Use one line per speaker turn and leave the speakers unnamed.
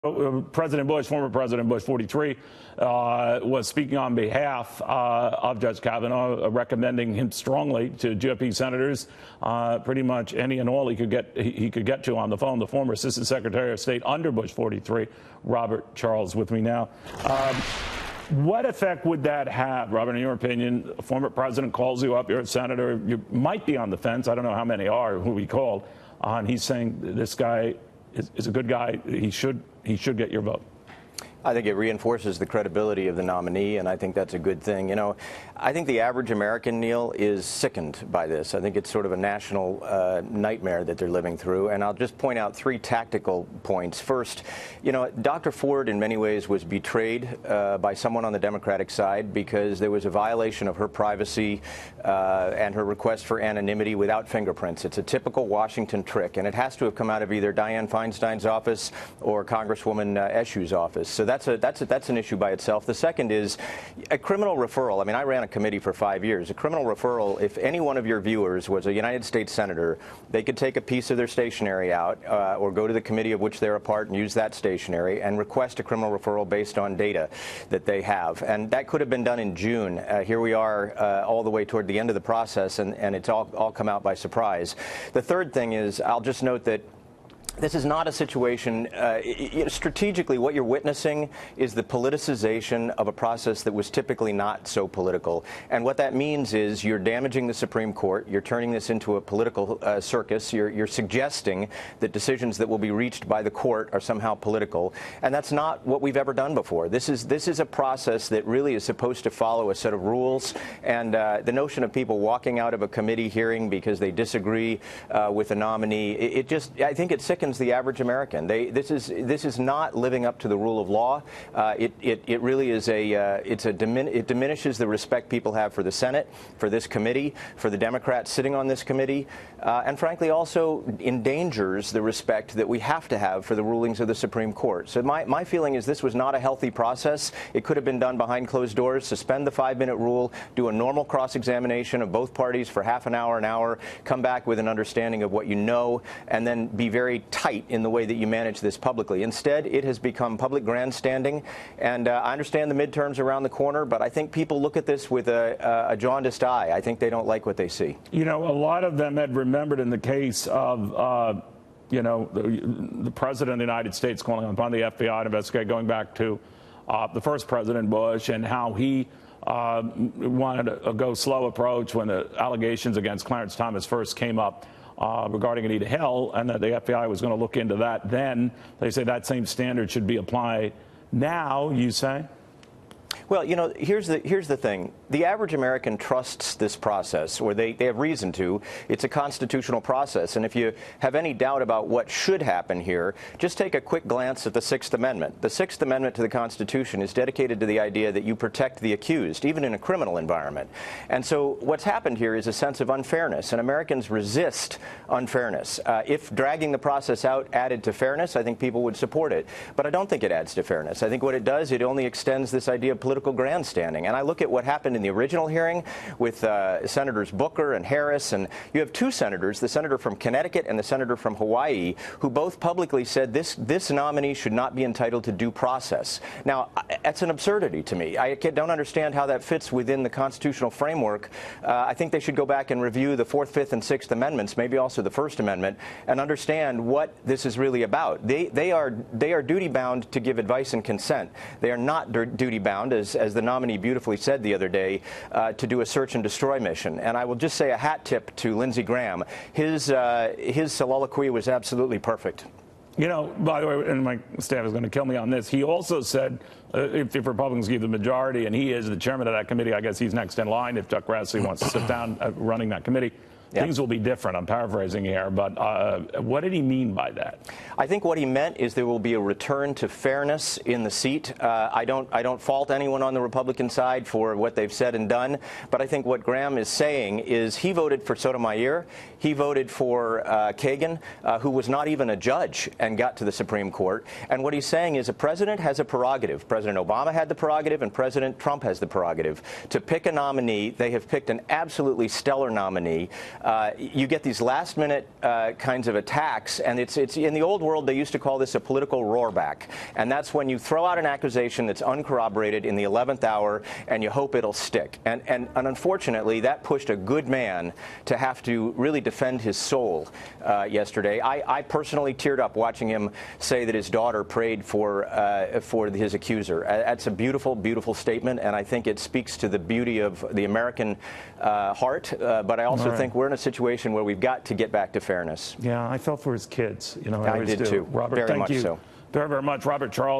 President Bush, former President Bush, 43, was speaking on behalf of Judge Kavanaugh, recommending him strongly to GOP senators, pretty much any and all he could get to on the phone. The former Assistant Secretary of State under Bush 43, Robert Charles, with me now. What effect would that have, Robert, in your opinion? A former president calls you up, you're a senator, you might be on the fence. I don't know how many are who he called, and he's saying this guy is a good guy. He should get your vote.
I think it reinforces the credibility of the nominee, and I think that's a good thing. You know, I think the average American, Neil, is sickened by this. I think it's sort of a national nightmare that they're living through, and I'll just point out three tactical points. First, you know, Dr. Ford in many ways was betrayed by someone on the Democratic side because there was a violation of her privacy and her request for anonymity without fingerprints. It's a typical Washington trick, and it has to have come out of either Dianne Feinstein's office or Congresswoman Eshu's office. So that's an issue by itself. The second is a criminal referral. I mean, I ran a committee for 5 years. A criminal referral, if any one of your viewers was a United States senator, they could take a piece of their stationery out or go to the committee of which they're a part and use that stationery and request a criminal referral based on data that they have. And that could have been done in June. Here we are all the way toward the end of the process, and it's all come out by surprise. The third thing is, I'll just note that this is not a situation, strategically, what you're witnessing is the politicization of a process that was typically not so political. And what that means is you're damaging the Supreme Court. You're turning this into a political circus. You're suggesting that decisions that will be reached by the court are somehow political. And that's not what we've ever done before. This is a process that really is supposed to follow a set of rules. And the notion of people walking out of a committee hearing because they disagree with a nominee, I think it sickens the average American. This is not living up to the rule of law. It really is it diminishes the respect people have for the Senate, for this committee, for the Democrats sitting on this committee, and frankly also endangers the respect that we have to have for the rulings of the Supreme Court. So my feeling is this was not a healthy process. It could have been done behind closed doors. Suspend the 5-minute rule, do a normal cross-examination of both parties for half an hour, come back with an understanding of what you know, and then be very tight in the way that you manage this publicly. Instead, it has become public grandstanding, and I understand the midterms around the corner, but I think people look at this with a jaundiced eye. I think they don't like what they see. You know,
a lot of them had remembered in the case of, you know, the President of the United States calling upon the FBI to investigate, going back to the first President Bush, and how he wanted a go-slow approach when the allegations against Clarence Thomas first came up regarding Anita Hill, and that the FBI was going to look into that. Then they say that same standard should be applied now, you say?
Well, you know, here's the thing. The average American trusts this process, or they have reason to. It's a constitutional process. And if you have any doubt about what should happen here, just take a quick glance at the Sixth Amendment. The Sixth Amendment to the Constitution is dedicated to the idea that you protect the accused, even in a criminal environment. And so what's happened here is a sense of unfairness, and Americans resist unfairness. If dragging the process out added to fairness, I think people would support it. But I don't think it adds to fairness. I think what it does, it only extends this idea of political grandstanding. And I look at what happened in the original hearing with Senators Booker and Harris, and you have two senators, the senator from Connecticut and the senator from Hawaii, who both publicly said this nominee should not be entitled to due process. Now, that's an absurdity to me. I don't understand how that fits within the constitutional framework. I think they should go back and review the Fourth, Fifth, and Sixth Amendments, maybe also the First Amendment, and understand what this is really about. They are duty-bound to give advice and consent. They are not duty-bound, as the nominee beautifully said the other day, to do a search and destroy mission. And I will just say a hat tip to Lindsey Graham. His soliloquy was absolutely perfect.
You know, by the way, and my staff is going to kill me on this, he also said if the Republicans give the majority, and he is the chairman of that committee, I guess he's next in line if Chuck Grassley wants to sit down running that committee. Yeah. Things will be different. I'm paraphrasing here, but what did he mean by that?
I think what he meant is there will be a return to fairness in the seat. I don't fault anyone on the Republican side for what they've said and done, but I think what Graham is saying is he voted for Sotomayor, he voted for Kagan, who was not even a judge and got to the Supreme Court. And what he's saying is a president has a prerogative. President Obama had the prerogative, and President Trump has the prerogative to pick a nominee. They have picked an absolutely stellar nominee. you get these last-minute kinds of attacks, and it's in the old world they used to call this a political roarback, and that's when you throw out an accusation that's uncorroborated in the 11th hour, and you hope it'll stick. And unfortunately, that pushed a good man to have to really defend his soul yesterday. I personally teared up watching him say that his daughter prayed for his accuser. That's a beautiful, beautiful statement, and I think it speaks to the beauty of the American heart. But I also think we're in a situation where we've got to get back to fairness.
Yeah, I felt for his kids. You know,
I did too.
Robert,
very
thank
much
you
so.
very, very much. Robert Charles.